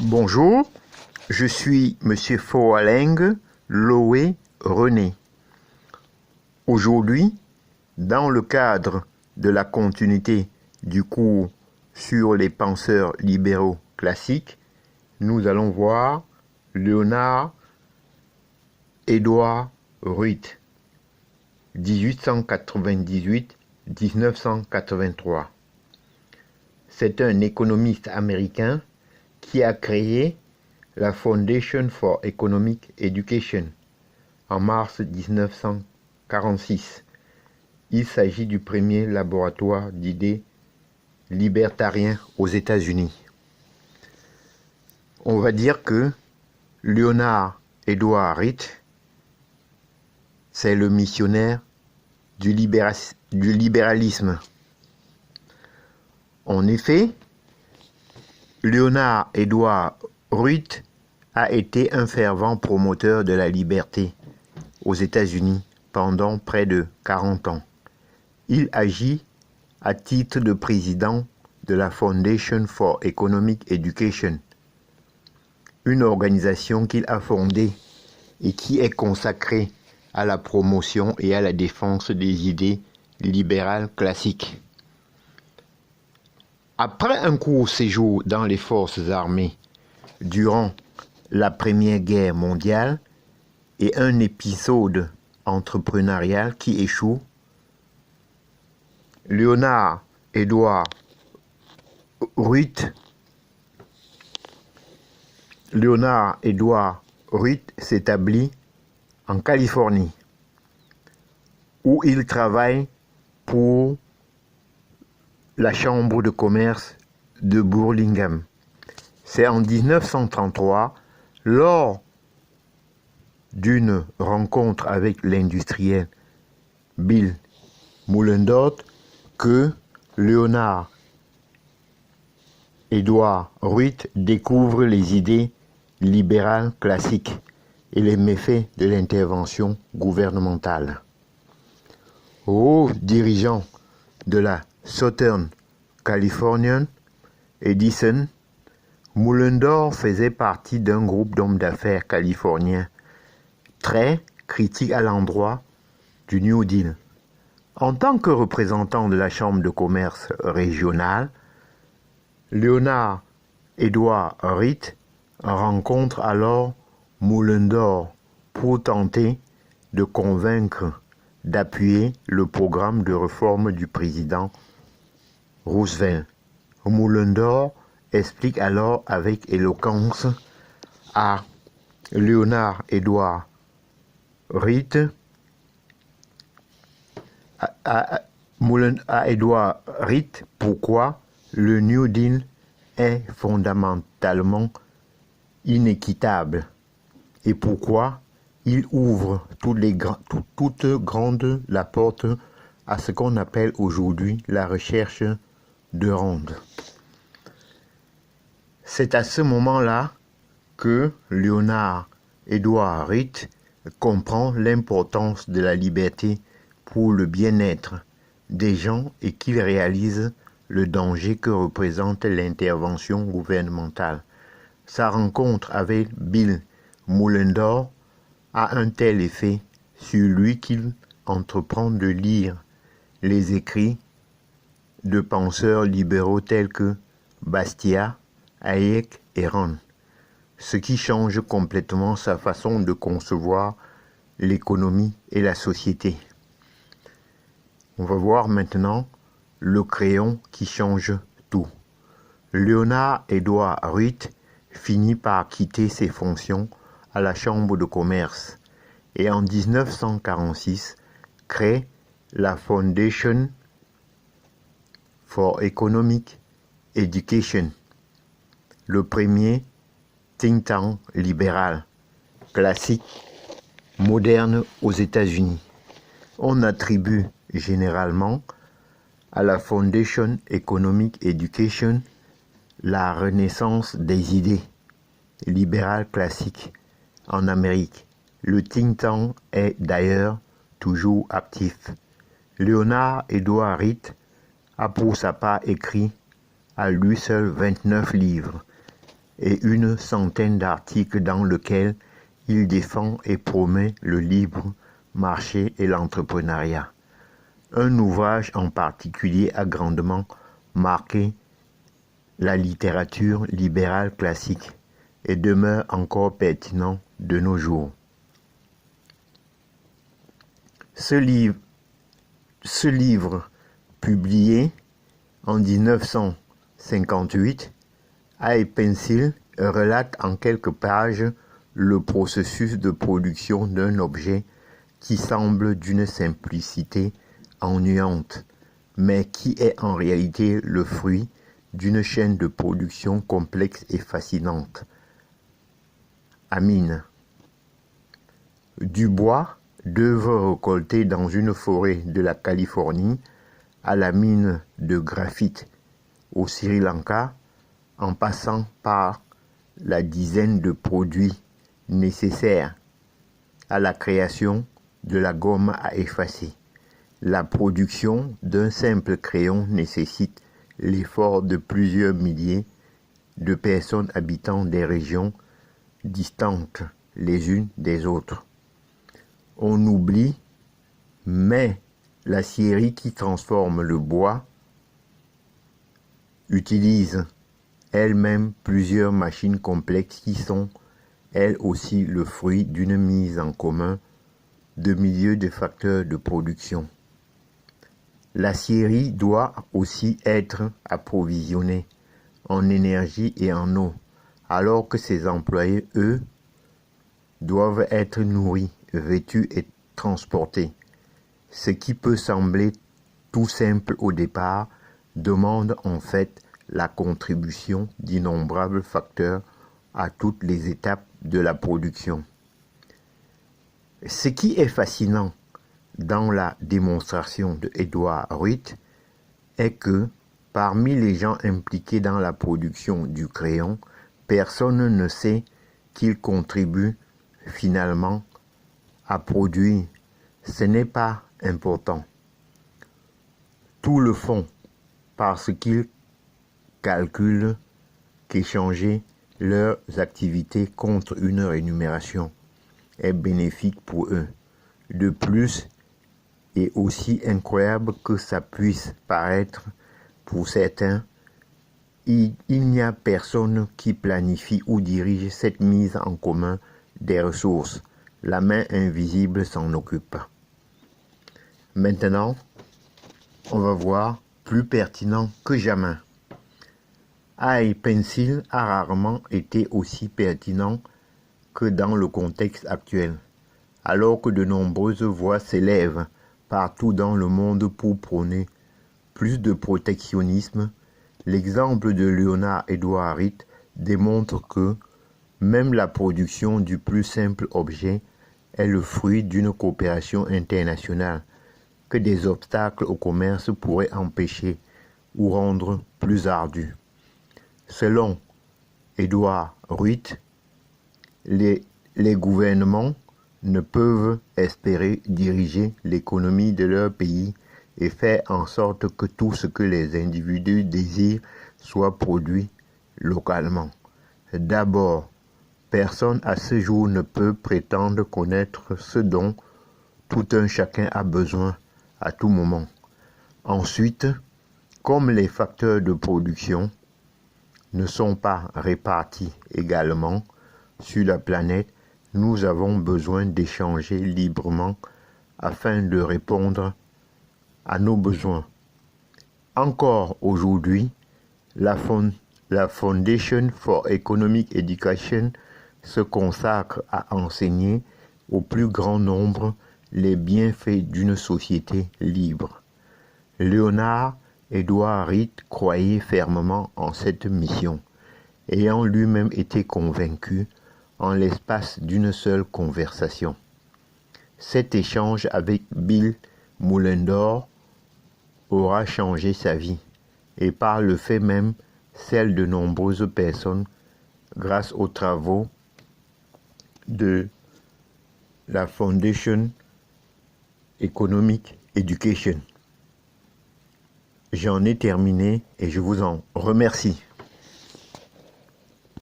Bonjour, je suis Monsieur Foaleng Loé René. Aujourd'hui, dans le cadre de la continuité du cours sur les penseurs libéraux classiques, nous allons voir Leonard Edward Reed, 1898-1983. C'est un économiste américain qui a créé la Foundation for Economic Education en mars 1946. Il s'agit du premier laboratoire d'idées libertarien aux États-Unis. On va dire que Leonard Edward Reed, c'est le missionnaire du libéralisme. En effet, Leonard Edward Reed a été un fervent promoteur de la liberté aux États-Unis pendant près de 40 ans. Il agit à titre de président de la Foundation for Economic Education, une organisation qu'il a fondée et qui est consacrée à la promotion et à la défense des idées libérales classiques. Après un court séjour dans les forces armées durant la Première Guerre mondiale et un épisode entrepreneurial qui échoue, Leonard Edward Reed s'établit en Californie, où il travaille pour la Chambre de commerce de Burlingame. C'est en 1933, lors d'une rencontre avec l'industriel Bill Mullendorf, que Leonard Edward Reed découvre les idées libérales classiques et les méfaits de l'intervention gouvernementale. Haut dirigeant de la Southern California Edison, Mullendorf faisait partie d'un groupe d'hommes d'affaires californiens très critiques à l'endroit du New Deal. En tant que représentant de la Chambre de commerce régionale, Leonard Edward Reed rencontre alors Mullendorf pour tenter de convaincre d'appuyer le programme de réforme du président Roosevelt. Mullendorf explique alors avec éloquence à Leonard Edward Reed pourquoi le New Deal est fondamentalement inéquitable et pourquoi il ouvre toute grande la porte à ce qu'on appelle aujourd'hui la recherche de rente. C'est à ce moment-là que Leonard Edward Reed comprend l'importance de la liberté pour le bien-être des gens et qu'il réalise le danger que représente l'intervention gouvernementale. Sa rencontre avec Bill Mullendorf a un tel effet sur lui qu'il entreprend de lire les écrits de penseurs libéraux tels que Bastiat, Hayek et Rand, ce qui change complètement sa façon de concevoir l'économie et la société. On va voir maintenant le crayon qui change tout. Leonard Edward Reed finit par quitter ses fonctions à la Chambre de commerce et en 1946 crée la Foundation for Economic Education, le premier think tank libéral classique moderne aux États-Unis. On attribue généralement à la Foundation Economic Education la renaissance des idées libérales classiques en Amérique. Le think tank est d'ailleurs toujours actif. Leonard Edward Reed a pour sa part écrit à lui seul 29 livres et une centaine d'articles dans lesquels il défend et promet le libre marché et l'entrepreneuriat. Un ouvrage en particulier a grandement marqué la littérature libérale classique et demeure encore pertinent de nos jours. Ce livre, publié en 1958, I Pencil relate en quelques pages le processus de production d'un objet qui semble d'une simplicité ennuyante, mais qui est en réalité le fruit d'une chaîne de production complexe et fascinante. Amine. Du bois, d'œuvres récoltées dans une forêt de la Californie, à la mine de graphite au Sri Lanka, en passant par la dizaine de produits nécessaires à la création de la gomme à effacer. La production d'un simple crayon nécessite l'effort de plusieurs milliers de personnes habitant des régions distantes les unes des autres. On oublie, mais l'acierie qui transforme le bois utilise elle-même plusieurs machines complexes qui sont elles aussi le fruit d'une mise en commun de milliers de facteurs de production. L'acierie doit aussi être approvisionnée en énergie et en eau, alors que ses employés, eux, doivent être nourris, vêtus et transportés. Ce qui peut sembler tout simple au départ demande en fait la contribution d'innombrables facteurs à toutes les étapes de la production. Ce qui est fascinant dans la démonstration de Edward Wright est que parmi les gens impliqués dans la production du crayon, personne ne sait qu'il contribue finalement à produire. Ce n'est pas important. Tout le font parce qu'ils calculent qu'échanger leurs activités contre une rémunération est bénéfique pour eux. De plus, et aussi incroyable que ça puisse paraître pour certains, il n'y a personne qui planifie ou dirige cette mise en commun des ressources. La main invisible s'en occupe. Maintenant, on va voir plus pertinent que jamais. I Pencil a rarement été aussi pertinent que dans le contexte actuel, alors que de nombreuses voix s'élèvent partout dans le monde pour prôner plus de protectionnisme. L'exemple de Leonard Edward Wright démontre que même la production du plus simple objet est le fruit d'une coopération internationale que des obstacles au commerce pourraient empêcher ou rendre plus ardu. Selon Edward Wright, les gouvernements ne peuvent espérer diriger l'économie de leur pays et faire en sorte que tout ce que les individus désirent soit produit localement. D'abord, personne à ce jour ne peut prétendre connaître ce dont tout un chacun a besoin à tout moment. Ensuite, comme les facteurs de production ne sont pas répartis également sur la planète, nous avons besoin d'échanger librement afin de répondre à nos besoins. Encore aujourd'hui, la Foundation for Economic Education se consacre à enseigner au plus grand nombre les bienfaits d'une société libre. Leonard Edward Wright croyait fermement en cette mission, ayant lui-même été convaincu en l'espace d'une seule conversation. Cet échange avec Bill Moulendor aura changé sa vie, et par le fait même celle de nombreuses personnes grâce aux travaux de la Foundation Economic Education. J'en ai terminé et je vous en remercie.